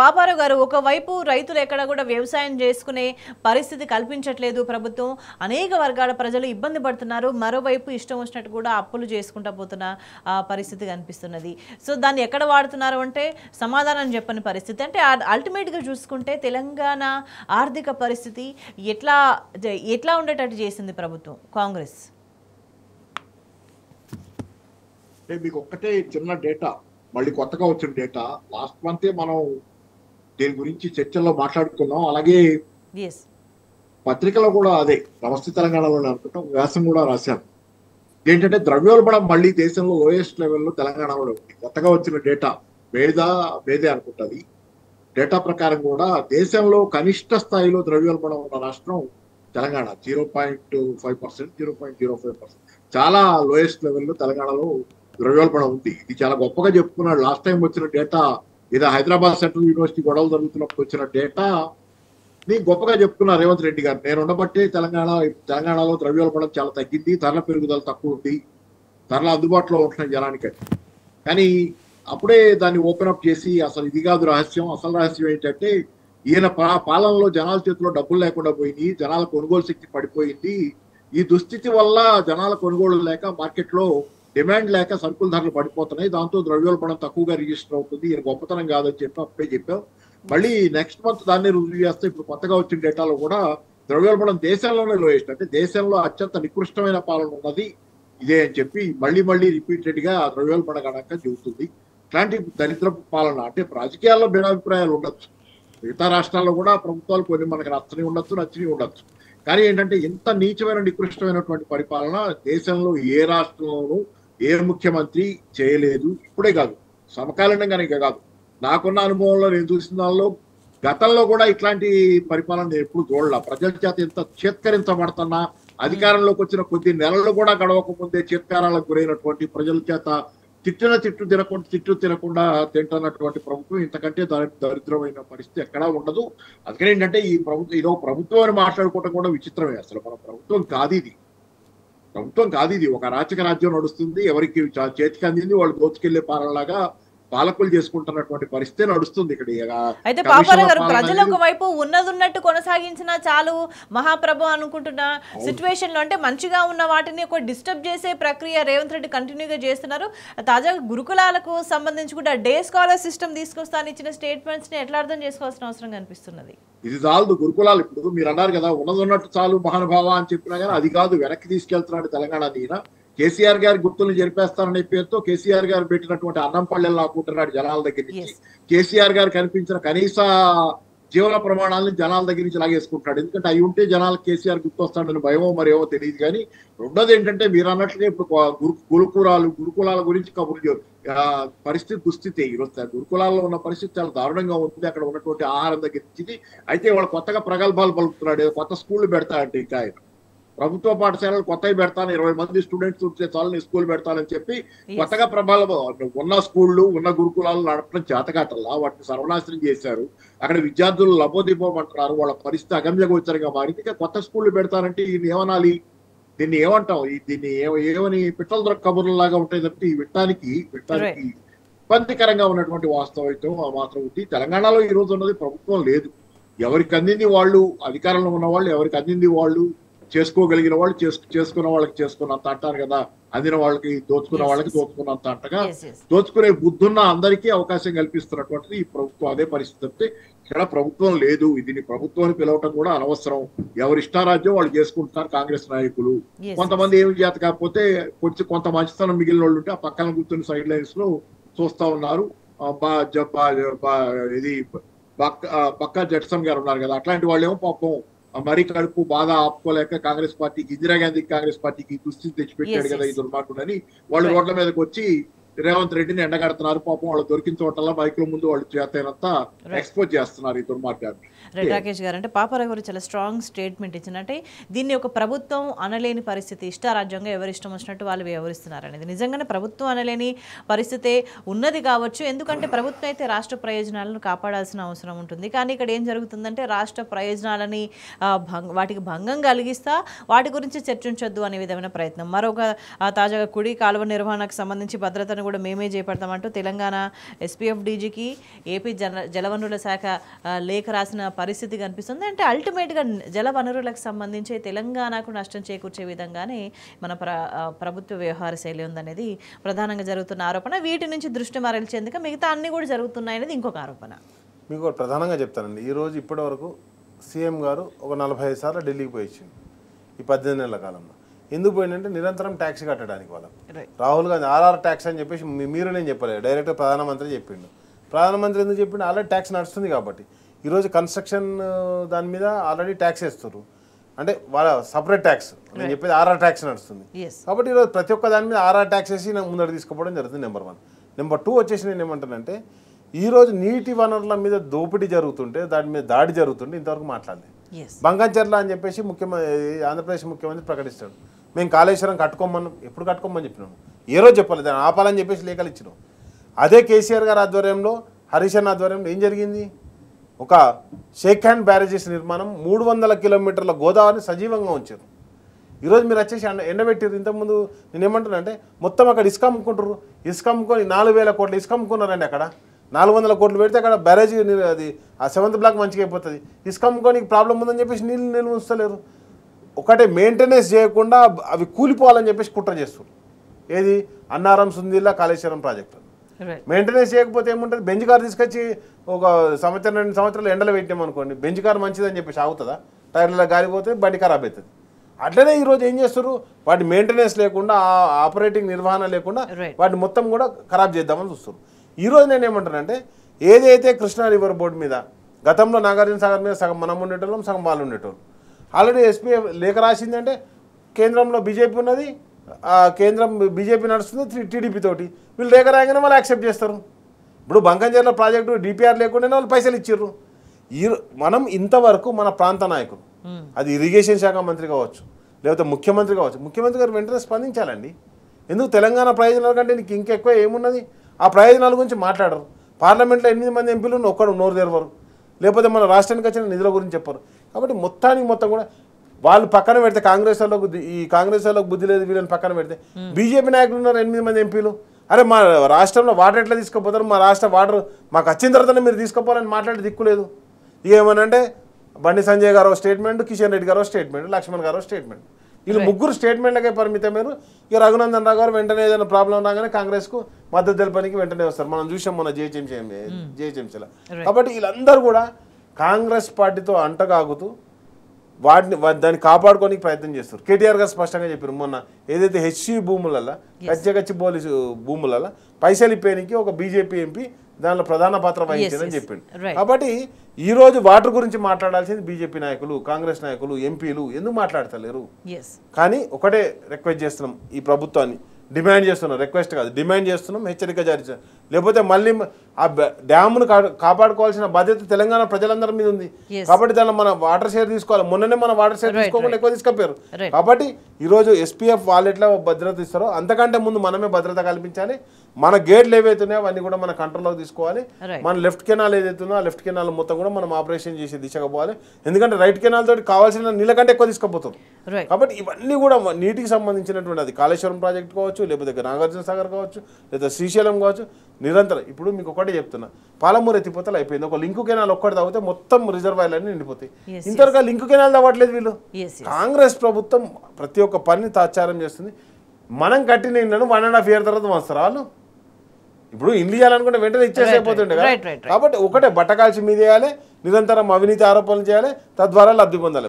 పాపారావు గారు, ఒకవైపు రైతులు ఎక్కడ కూడా వ్యవసాయం చేసుకునే పరిస్థితి కల్పించట్లేదు ప్రభుత్వం, అనేక వర్గాల ప్రజలు ఇబ్బంది పడుతున్నారు. మరోవైపు ఇష్టం వచ్చినట్టు కూడా అప్పులు చేసుకుంటా పోతున్న పరిస్థితి కనిపిస్తున్నది. సో దాన్ని ఎక్కడ వాడుతున్నారు అంటే సమాధానం చెప్పని పరిస్థితి. అంటే అల్టిమేట్గా చూసుకుంటే తెలంగాణ ఆర్థిక పరిస్థితి ఎట్లా ఉండేటట్టు చేసింది ప్రభుత్వం కాంగ్రెస్? మీకు ఒక్కటే చిన్న డేటా, మళ్ళీ కొత్తగా వచ్చిన డేటా. లాస్ట్ మంతే మనం దీని గురించి చర్చల్లో మాట్లాడుకున్నాం. అలాగే పత్రికలో కూడా అదే నమస్తే తెలంగాణలో అనుకుంటాం వ్యాసం కూడా రాశాను. ఏంటంటే ద్రవ్యోల్బణం మళ్ళీ దేశంలో లోయెస్ట్ లెవెల్లో తెలంగాణలో ఉంది. కొత్తగా వచ్చిన డేటా మేదే అనుకుంటుంది. డేటా ప్రకారం కూడా దేశంలో కనిష్ట స్థాయిలో ద్రవ్యోల్బణం ఉన్న రాష్ట్రం తెలంగాణ. 0.5%, 0.05%. చాలా లోయెస్ట్ లెవెల్లో తెలంగాణలో ద్రవ్యోల్బణం ఉంది. ఇది చాలా గొప్పగా చెప్పుకున్నాడు. లాస్ట్ టైం వచ్చిన డేటా ఇది హైదరాబాద్ సెంట్రల్ యూనివర్సిటీ గొడవలు జరుగుతున్నప్పుడు వచ్చిన డేటా ని గొప్పగా చెప్పుకున్నారు రేవంత్ రెడ్డి గారు. నేను ఉండబట్టే తెలంగాణలో ద్రవ్యోల్బణం చాలా తగ్గింది, ధరల పెరుగుదల తక్కువ ఉంది, ధరలు అందుబాటులో ఉంటున్నాయి జనానికి. కానీ అప్పుడే దాన్ని ఓపెన్ అప్ చేసి అసలు ఇది కాదు రహస్యం, అసలు రహస్యం ఏంటంటే ఈయన పాలనలో జనాల చేతిలో డబ్బులు లేకుండా పోయింది, జనాల కొనుగోలు శక్తి పడిపోయింది. ఈ దుస్థితి వల్ల జనాల కొనుగోలు లేక మార్కెట్లో డిమాండ్ లేక సరుకుల ధరలు పడిపోతున్నాయి, దాంతో ద్రవ్యోల్బణం తక్కువగా రిజిస్టర్ అవుతుంది, ఈయన గొప్పతనం కాదని చెప్పి అప్పుడే చెప్పాం. మళ్ళీ నెక్స్ట్ మంత్ దాన్ని రుజువు చేస్తే ఇప్పుడు కొత్తగా వచ్చిన డేటాలో కూడా ద్రవ్యోల్బణం దేశంలోనే లోయెస్ట్, అంటే దేశంలో అత్యంత నికృష్టమైన పాలన ఉన్నది ఇదే అని చెప్పి మళ్ళీ రిపీటెడ్ గా ద్రవ్యోల్బణ గణాంక చెబుతుంది. ఇట్లాంటి దరిద్ర పాలన అంటే రాజకీయాల్లో భిన్నాభిప్రాయాలు ఉండొచ్చు, మిగతా రాష్ట్రాల్లో కూడా ప్రభుత్వాలు కొన్ని మనకు నచ్చని ఉండొచ్చు. కానీ ఏంటంటే ఇంత నీచమైన నికృష్టమైనటువంటి పరిపాలన దేశంలో ఏ రాష్ట్రంలోనూ ఏ ముఖ్యమంత్రి చేయలేదు. ఇప్పుడే కాదు, సమకాలీనంగానే కాదు, నాకున్న అనుభవంలో నేను చూసిన దానిలో గతంలో కూడా ఇట్లాంటి పరిపాలన నేను ఎప్పుడు చూడాల. ప్రజల చేత ఎంత చేత్కరించబడుతున్నా, అధికారంలోకి వచ్చిన కొద్ది నెలలు కూడా గడవక ముందే చేత్కారాలకు గురైనటువంటి, ప్రజల చేత తిట్టు తినకుండా తింటున్నటువంటి ప్రభుత్వం ఇంతకంటే దరిద్రమైన పరిస్థితి ఎక్కడా ఉండదు. అందుకని ఏంటంటే ఈ ప్రభుత్వం ఇదో ప్రభుత్వం అని మాట్లాడుకోవడం కూడా విచిత్రమే. అసలు మన ప్రభుత్వం కాదు ఇది ఒక అరాచక రాజ్యం నడుస్తుంది. ఎవరికి చేతికి అందింది వాళ్ళు దోచుకెళ్లే పాలనలాగా పాలకులు చేసుకుంటున్నటువంటి పరిస్థితి నడుస్తుంది ఇక్కడ. అయితే పాపారావు గారు, ప్రజలు ఒకవైపు ఉన్నట్టు కొనసాగించినా చాలు మహాప్రభు అనుకుంటున్న సిచ్యువేషన్ లో, అంటే మంచిగా ఉన్న వాటిని ఒక డిస్టర్బ్ చేసే ప్రక్రియ రేవంత్ రెడ్డి కంటిన్యూగా చేస్తున్నారు. తాజాగా గురుకులాలకు సంబంధించి కూడా డే స్కాలర్ సిస్టమ్ తీసుకొస్తాను ఇచ్చిన స్టేట్మెంట్స్ ని ఎట్లా అర్థం చేసుకోవాల్సిన అవసరం కనిపిస్తున్నది? ఇది చాలు గురుకులాలు. ఇప్పుడు మీరు అన్నారు కదా ఉన్నట్టు చాలు మహానుభావ అని చెప్పినా కానీ అది కాదు, వెనక్కి తీసుకెళ్తున్నాడు తెలంగాణ. ఈయన కేసీఆర్ గారి గుర్తులు జరిపేస్తారనే పేరుతో కేసీఆర్ గారు పెట్టినటువంటి అన్నం పళ్ళెలు లాక్కుంటున్నాడు జనాల దగ్గర నుంచి. కేసీఆర్ గారు కనిపించిన కనీస జీవన ప్రమాణాలను జనాల దగ్గర నుంచి లాగేసుకుంటున్నాడు. ఎందుకంటే అవి ఉంటే జనాలకు కేసీఆర్ గుర్తొస్తాడని భయమో మరేమో తెలియదు. కానీ రెండోది ఏంటంటే మీరు అన్నట్లుగా ఇప్పుడు గురుకులాల గురించి కబుర్లు పరిస్థితి దుస్థితి ఈరోజు గురుకులాల్లో ఉన్న పరిస్థితి చాలా దారుణంగా ఉంది. అక్కడ ఉన్నటువంటి ఆహారం దగ్గర నుంచి. అయితే వాళ్ళు కొత్తగా ప్రగల్భాలు పలుకుతున్నాడు, కొత్త స్కూళ్లు పెడతాడంటే ఇంకా ఆయన ప్రభుత్వ పాఠశాలలు కొత్తవి పెడతాను, 20 మంది స్టూడెంట్స్ ఉంటే చాలని స్కూల్ పెడతానని చెప్పి కొత్తగా ఉన్న స్కూళ్ళు ఉన్న గురుకులాలు నడపడం చేతకాటల్లా వాటిని సర్వనాశనం చేశారు. అక్కడ విద్యార్థులు లబోదిపోమంటున్నారు, వాళ్ళ పరిస్థితి అగమ్యగోచరంగా మారింది. ఇక కొత్త స్కూళ్ళు పెడతానంటే ఈయన ఏమనాలి, దీన్ని ఏమంటాం, దీన్ని ఏమని పిట్టల దొరక కబుర్లలాగా ఉంటాయి తప్పి వినటానికి ఇబ్బందికరంగా ఉన్నటువంటి వాస్తవం మాత్రం ఉంది. తెలంగాణలో ఈ రోజు ఉన్నది ప్రభుత్వం లేదు. ఎవరికి అందింది వాళ్ళు, అధికారంలో ఉన్న వాళ్ళు ఎవరికి అందింది వాళ్ళు, చేసుకోగలిగిన వాళ్ళు చేసుకున్న వాళ్ళకి చేసుకున్నంత అంటారు కదా, అందిన వాళ్ళకి దోచుకున్న వాళ్ళకి దోచుకున్నంత అంటగా దోచుకునే బుద్ధున్న అందరికీ అవకాశం కల్పిస్తున్నటువంటిది ఈ ప్రభుత్వం. అదే పరిస్థితి అంటే ఇక్కడ ప్రభుత్వం లేదు. దీన్ని ప్రభుత్వాన్ని పిలవటం కూడా అనవసరం. ఎవరి ఇష్టారాజ్యం వాళ్ళు చేసుకుంటున్నారు కాంగ్రెస్ నాయకులు. కొంతమంది ఏమి చేత కాకపోతే కొంత మంచితనం మిగిలిన వాళ్ళు ఉంటే ఆ పక్కన కూర్చుని సైడ్ లైన్స్ లో చూస్తా ఉన్నారు. ఇది పక్కా జడ్సన్ గారు ఉన్నారు కదా, అట్లాంటి వాళ్ళు ఏమో పాపం మరీ కడుపు బాగా ఆపుకోలేక కాంగ్రెస్ పార్టీకి, ఇందిరాగాంధీ కాంగ్రెస్ పార్టీకి దుస్థితి తెచ్చిపెట్టాడు కదా ఈ దుర్మార్గుడని వాళ్ళు రోడ్ల మీదకి వచ్చి రేవంత్ రెడ్డిని ఎండగడుతున్నారు. పాపం వాళ్ళు దొరికిన చోటల్లా మైకుల ముందు వాళ్ళు చేతనంతా ఎక్స్పోజ్ చేస్తున్నారు ఈ దుర్మార్గాన్ని. రాకేష్ గారు, అంటే పాపారావు గారు చాలా స్ట్రాంగ్ స్టేట్మెంట్ ఇచ్చినట్టే దీన్ని ఒక ప్రభుత్వం అనలేని పరిస్థితి, ఇష్టారాజ్యంగా ఎవరు ఇష్టం వచ్చినట్టు వాళ్ళు వ్యవహరిస్తున్నారు అనేది. నిజంగానే ప్రభుత్వం అనలేని పరిస్థితే ఉన్నది కావచ్చు, ఎందుకంటే ప్రభుత్వం అయితే రాష్ట్ర ప్రయోజనాలను కాపాడాల్సిన అవసరం ఉంటుంది. కానీ ఇక్కడ ఏం జరుగుతుందంటే రాష్ట్ర ప్రయోజనాలని వాటికి భంగం కలిగిస్తా వాటి గురించి చర్చించొద్దు అనే విధమైన ప్రయత్నం. మరొక తాజాగా కుడి కాలువ నిర్వహణకు సంబంధించి భద్రతను కూడా మేమే చేపడతామంటూ తెలంగాణ ఎస్పీఎఫ్ డీజీకి ఏపీ జలవనరుల శాఖ లేఖ రాసిన పరిస్థితి కనిపిస్తుంది. అంటే అల్టిమేట్గా జలవనరులకు సంబంధించి తెలంగాణకు నష్టం చేకూర్చే విధంగానే మన ప్రభుత్వ వ్యవహార శైలి ఉందనేది ప్రధానంగా జరుగుతున్న ఆరోపణ. వీటి నుంచి దృష్టి మరల్చేందుకు మిగతా అన్ని కూడా జరుగుతున్నాయి అనేది ఇంకొక ఆరోపణ. మీకు ప్రధానంగా చెప్తానండి, ఈరోజు ఇప్పటి వరకు సీఎం గారు ఒక 45 సార్లు ఢిల్లీకి పోయి వచ్చింది ఈ 18 నెలల కాలంలో. ఎందుకు పోయిందంటే నిరంతరం ట్యాక్స్ కట్టడానికి వాళ్ళకు. రాహుల్ గాంధీ ఆర్ఆర్ ట్యాక్స్ అని చెప్పేసి మీరు నేను చెప్పలేదు, డైరెక్ట్గా ప్రధానమంత్రి చెప్పిండు. ప్రధానమంత్రి ఎందుకు చెప్పిండు? ఆల్రెడీ ట్యాక్స్ నడుస్తుంది కాబట్టి. ఈరోజు కన్స్ట్రక్షన్ దాని మీద ఆల్రెడీ ట్యాక్స్ వేస్తారు, అంటే వాళ్ళ సపరేట్ ట్యాక్స్. నేను చెప్పేది ఆర్ఆర్ ట్యాక్స్ నడుస్తుంది కాబట్టి ఈరోజు ప్రతి ఒక్క దాని మీద ఆర్ఆర్ ట్యాక్స్ వేసి నాకు ముందర తీసుకుపోవడం జరుగుతుంది. నెంబర్ 1. నెంబర్ 2 వచ్చేసి నేను ఏమంటానంటే, ఈరోజు నీటి వనరుల మీద దోపిడీ జరుగుతుంటే, దాని మీద దాడి జరుగుతుంటే ఇంతవరకు మాట్లాడలేదు. బంగాంచర్ల అని చెప్పేసి ఆంధ్రప్రదేశ్ ముఖ్యమంత్రి ప్రకటిస్తాడు, మేము కాళేశ్వరం కట్టుకోమన్నాం. ఎప్పుడు కట్టుకోమని చెప్పినాం? ఏ రోజు చెప్పలేదు, దాన్ని ఆపాలని చెప్పేసి లేఖలు ఇచ్చినాం. అదే కేసీఆర్ గారి ఆధ్వర్యంలో, హరీష్ అన్న ఆధ్వర్యంలో ఏం జరిగింది? ఒక షేక్ హ్యాండ్ బ్యారేజెస్ నిర్మాణం, 300 కిలోమీటర్ల గోదావరిని సజీవంగా ఉంచారు. ఈరోజు మీరు వచ్చేసి ఎండబెట్టారు. ఇంతకుముందు నేను ఏమంటున్నా అంటే, మొత్తం అక్కడ ఇసుక అమ్ముకుంటారు. ఇసుక అమ్ముకొని 4000 కోట్ల ఇసుక అమ్ముకున్నారండి. అక్కడ 400 కోట్లు పెడితే అక్కడ బ్యారేజ్ అది ఆ 7th బ్లాక్ మంచిగా అయిపోతుంది. ఇసుక అమ్ముకోనికి ప్రాబ్లం ఉందని చెప్పేసి నీళ్ళు ఉంచలేరు. ఒకటే మెయింటెనెన్స్ చేయకుండా అవి కూలిపోవాలని చెప్పేసి కుట్ర చేస్తారు. ఏది? అన్నారం, సుందిల్లా, కాళేశ్వరం ప్రాజెక్టు మెయింటెనెన్స్ చేయకపోతే ఏముంటుంది? బెంచ్ కార్ తీసుకొచ్చి ఒక 1-2 సంవత్సరాలు ఎండలో పెట్టామనుకోండి, బెంచ్ కార్ మంచిదని చెప్పేసి ఆగుతుందా? టైర్లలో గాలిపోతే బండి ఖరాబ్ అవుతుంది. అట్లనే ఈరోజు ఏం చేస్తారు? వాటి మెయింటెనెన్స్ లేకుండా, ఆపరేటింగ్ నిర్వహణ లేకుండా వాటిని మొత్తం కూడా ఖరాబ్ చేద్దామని చూస్తారు. ఈరోజు నేను ఏమంటానంటే, ఏదైతే కృష్ణా రివర్ బోర్డు మీద గతంలో నాగార్జున సాగర్ మీద సగం మనం ఉండేటోళ్ళం, సగం వాళ్ళు ఉండేటోళ్ళు. ఆల్రెడీ ఎస్పీఎఫ్ లేఖ రాసిందంటే, కేంద్రంలో బీజేపీ ఉన్నది, కేంద్రం బీజేపీ నడుస్తుంది టీడీపీ తోటి. వీళ్ళు లేఖ రాగానే వాళ్ళు యాక్సెప్ట్ చేస్తారు. ఇప్పుడు బంకంచెర్ల ప్రాజెక్టు డిపిఆర్ లేకుండానే వాళ్ళు పైసలు ఇచ్చారు. మనం ఇంతవరకు మన ప్రాంత నాయకులు, అది ఇరిగేషన్ శాఖ మంత్రి కావచ్చు, లేకపోతే ముఖ్యమంత్రి కావచ్చు, ముఖ్యమంత్రి గారు వెంటనే స్పందించాలండి. ఎందుకు? తెలంగాణ ప్రయోజనాల కంటే నీకు ఇంకెక్కువ ఏమున్నది? ఆ ప్రయోజనాల గురించి మాట్లాడరు. పార్లమెంట్లో 8 మంది ఎంపీలు ఒక్కడు నోరు తెరవరు, లేకపోతే మన రాష్ట్రానికి వచ్చిన నిధుల గురించి చెప్పరు. కాబట్టి మొత్తం కూడా వాళ్ళు పక్కన పెడితే, కాంగ్రెస్ వాళ్ళకు బుద్ధి లేదు వీళ్ళని పక్కన పెడితే, బీజేపీ నాయకులు ఉన్నారు 8 మంది ఎంపీలు. అరే మా రాష్ట్రంలో వాటర్ ఎట్లా తీసుకుపోతారు? మా రాష్ట్ర వాటర్ మాకు వచ్చిన తర్వాతనే మీరు తీసుకుపోవాలని మాట్లాడే దిక్కు లేదు. ఇక ఏమనంటే, బండి సంజయ్ గారు స్టేట్మెంట్, కిషన్ రెడ్డి గారు స్టేట్మెంట్, లక్ష్మణ్ గారు స్టేట్మెంట్. వీళ్ళు ముగ్గురు స్టేట్మెంట్లకే పరిమితమేరు. ఇక రఘునందన్ రావు గారు వెంటనే ఏదైనా ప్రాబ్లం రాగానే కాంగ్రెస్కు మద్దతు తెలపడానికి వెంటనే వస్తారు. మనం చూసాం మన జేహెచ్ఎంసీలో. కాబట్టి వీళ్ళందరూ కూడా కాంగ్రెస్ పార్టీతో అంటగాగుతూ దాన్ని కాపాడుకోనికి ప్రయత్నం చేస్తారు. కేటీఆర్ గారు స్పష్టంగా చెప్పారు మొన్న, ఏదైతే హెచ్సి భూములలో, కచ్చగచ్చి పోలీసు భూములలో పైసలు ఇప్పేనికి ఒక బీజేపీ ఎంపీ దానిలో ప్రధాన పాత్ర వహించిందని చెప్పిండు. కాబట్టి ఈరోజు వాటర్ గురించి మాట్లాడాల్సింది బీజేపీ నాయకులు, కాంగ్రెస్ నాయకులు, ఎంపీలు ఎందుకు మాట్లాడతలేరు? కానీ ఒకటే రిక్వెస్ట్ చేస్తున్నాం ఈ ప్రభుత్వాన్ని, డిమాండ్ చేస్తున్నాం, రిక్వెస్ట్ కాదు డిమాండ్ చేస్తున్నాం, హెచ్చరిక జారీ చేస్తున్నాం. లేకపోతే మళ్ళీ ఆ డ్యామ్ను కాపాడుకోవాల్సిన బాధ్యత తెలంగాణ ప్రజలందరి మీద ఉంది. కాబట్టి దానిలో మన వాటర్ షేర్ తీసుకోవాలి. మొన్ననే మన వాటర్ షేర్ తీసుకోకుండా ఎక్కువ తీసుకపోయారు. కాబట్టి ఈరోజు ఎస్పీఎఫ్ వాళ్ళు ఎట్లా భద్రత ఇస్తారో అంతకంటే ముందు మనమే భద్రత కల్పించాలి. మన గేట్లు ఏవైతున్నాయో అవన్నీ కూడా మన కంట్రోల్లోకి తీసుకోవాలి. మన లెఫ్ట్ కెనాల్ ఏదైతుందో ఆ లెఫ్ట్ కెనాల్ మొత్తం కూడా మనం ఆపరేషన్ చేసే దిశగా పోవాలి. ఎందుకంటే రైట్ కెనాల్ తోటి కావాల్సిన నీళ్ళ కంటే ఎక్కువ తీసుకుపోతారు. కాబట్టి ఇవన్నీ కూడా నీటికి సంబంధించినటువంటి, అది కాళేశ్వరం ప్రాజెక్ట్ కావచ్చు, లేకపోతే నాగార్జున సాగర్ కావచ్చు, లేదా శ్రీశైలం కావచ్చు, నిరంతరం. ఇప్పుడు మీకు ఒకటే చెప్తున్నా, పాలమూరు ఎత్తిపోతలు అయిపోయింది. ఒక లింకు కెనాల్ ఒక్కటి తాగితే మొత్తం రిజర్వాయర్లన్నీ నిండిపోతాయి. ఇంతవరకు లింకు కెనాల్ తవ్వట్లేదు వీళ్ళు. కాంగ్రెస్ ప్రభుత్వం ప్రతి ఒక్క పని తాత్సారం చేస్తుంది. మనం కట్టిన ఇండ్లను 1.5 year తర్వాత వస్తారు వాళ్ళు. ఇప్పుడు ఇండ్లు చేయాలనుకుంటే వెంటనే ఇచ్చేసైపోతుండే కదా. కాబట్టి ఒకటే బట్టకాల్చి మీద వేయాలి, నిరంతరం అవినీతి ఆరోపణలు చేయాలి, తద్వారా లబ్ధి పొందాలి.